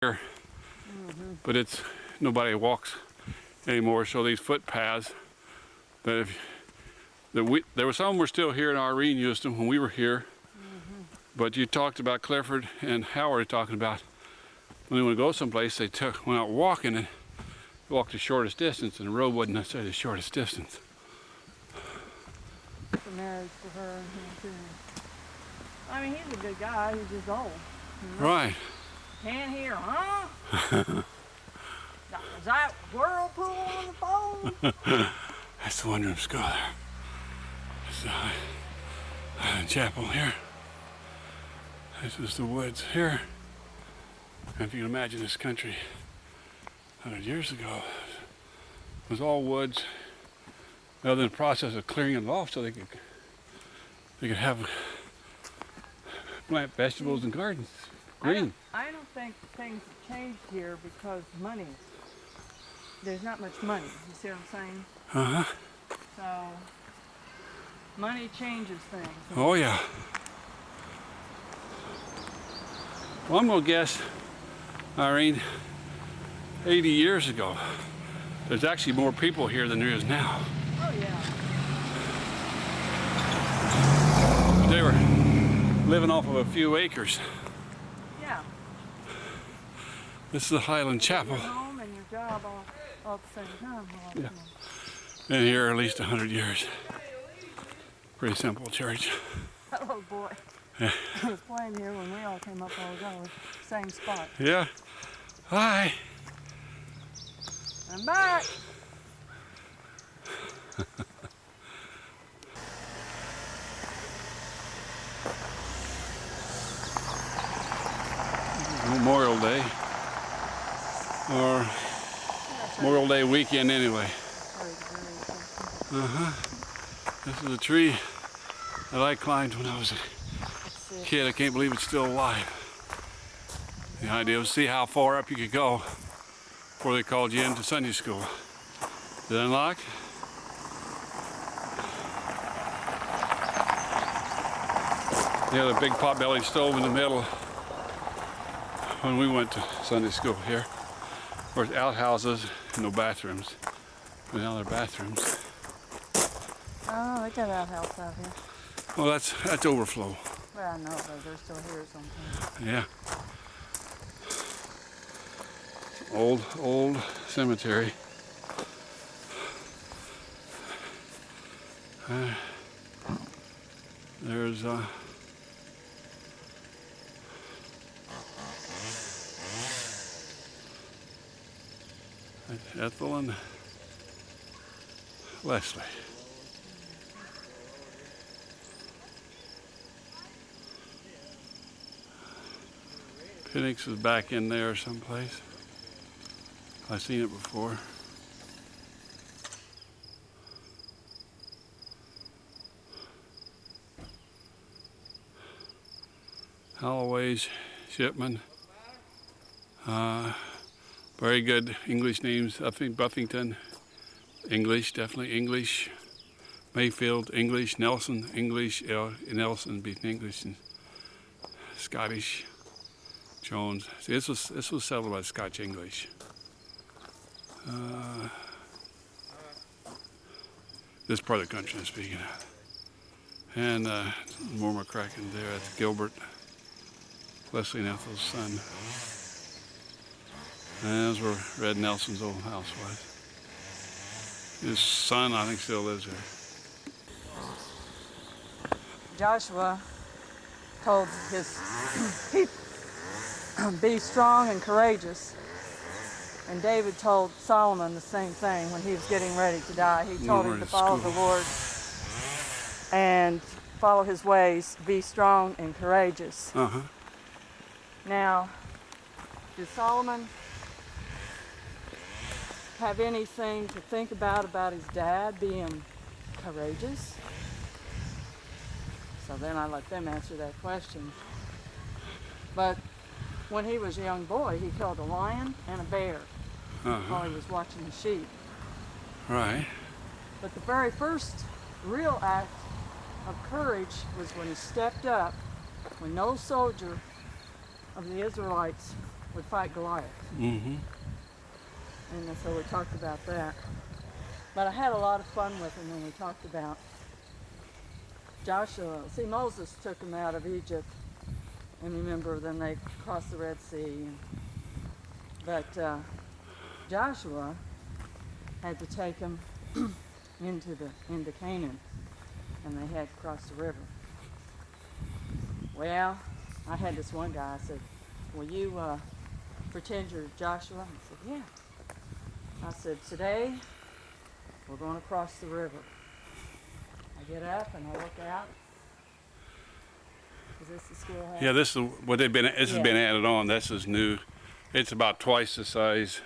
here, but it's nobody walks anymore. So these footpaths that there were some were still here, and Irene used them when we were here. But you talked about Clifford and Howard talking about when they want to go someplace, they went out walking and walked the shortest distance, and the road wasn't necessarily the shortest distance. The marriage for her and him too. I mean, he's a good guy. He's just old. You know? Right. Can't hear, huh? Is that Whirlpool on the phone? That's the one room school there. It's the Highland Chapel here. This is the woods here. And if you can imagine this country 100 years ago, it was all woods. Well, in the process of clearing it off so they could have plant vegetables and gardens. Green. I don't think things have changed here because money. There's not much money. You see what I'm saying? Uh-huh. So money changes things. Oh yeah. Well, I'm gonna guess, Irene, 80 years ago, there's actually more people here than there is now. Oh yeah. They were living off of a few acres. Yeah. This is the Highland Chapel. Your home and your job all at the same time. Yeah. Been here at least 100 years. Pretty simple church. That little boy. Yeah. He was playing here when we all came up all ago. Same spot. Yeah. Hi. I'm back. Memorial Day, or Memorial Day weekend anyway. This is a tree that I climbed when I was a kid. I can't believe it's still alive. The idea was to see how far up you could go before they called you into Sunday school. Is it unlocked? Yeah, the big pot-bellied stove in the middle when we went to Sunday school here. Of course, outhouses, no bathrooms. But now they're bathrooms. Oh, they got outhouse out here. Well, that's overflow. Well, I know, but they're still here sometimes. Yeah. Old cemetery. There's Ethel and Leslie. Penix is back in there someplace. I've seen it before. Holloway's, Shipman. Very good English names. I think Buffington, English, definitely English. Mayfield, English. Nelson, English. Nelson being English and Scottish. Jones. See, this was settled by Scotch English. This part of the country I'm speaking of. And more McCracken there. That's Gilbert, Leslie and Ethel's son. And those were Red Nelson's old house was. His son, I think, still lives there. Joshua told his people, be strong and courageous. And David told Solomon the same thing when he was getting ready to die. He told him to follow the Lord and follow his ways, be strong and courageous. Now, did Solomon have anything to think about his dad being courageous? So then I let them answer that question. But when he was a young boy, he killed a lion and a bear while he was watching the sheep. Right. But the very first real act of courage was when he stepped up, when no soldier of the Israelites would fight Goliath. Mm-hmm. And so we talked about that. But I had a lot of fun with him when we talked about Joshua. See, Moses took him out of Egypt, and remember, then they crossed the Red Sea. But Joshua had to take him into Canaan, and they had to cross the river. Well, I had this one guy. I said, "Will you pretend you're Joshua?" He said, "Yeah." I said, "Today we're going to cross the river." I get up and I look out. Is this the schoolhouse? Yeah, this is what they've been. This Yeah. has been added on. This is new. It's about twice the size.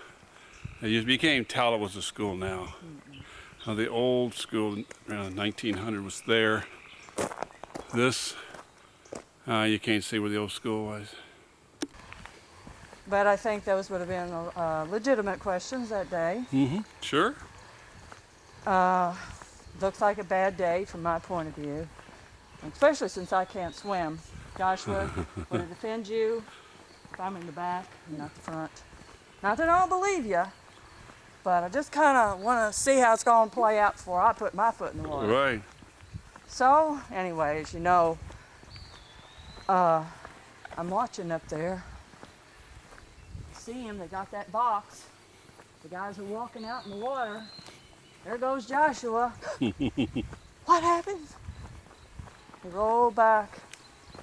You can't tell it was a school now. The old school around 1900 was there. This, you can't see where the old school was. But I think those would have been legitimate questions that day. Mm-hmm. Sure. Looks like a bad day from my point of view, especially since I can't swim. Joshua, would it offend you if I'm in the back and not the front? Not that I don't believe you, but I just kind of want to see how it's going to play out before I put my foot in the water. Right. So, anyways, you know, I'm watching up there. See him, they got that box. The guys are walking out in the water. There goes Joshua. What happens? We roll back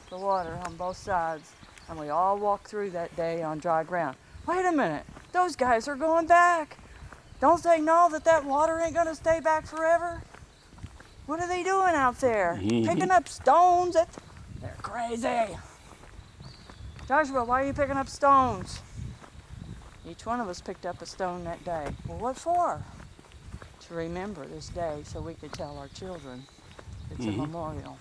the water on both sides, and we all walk through that day on dry ground. Wait a minute, those guys are going back. Don't they know that water ain't gonna stay back forever? What are they doing out there? Picking up stones? They're crazy. Joshua, why are you picking up stones? Each one of us picked up a stone that day. Well, what for? To remember this day so we could tell our children it's a memorial.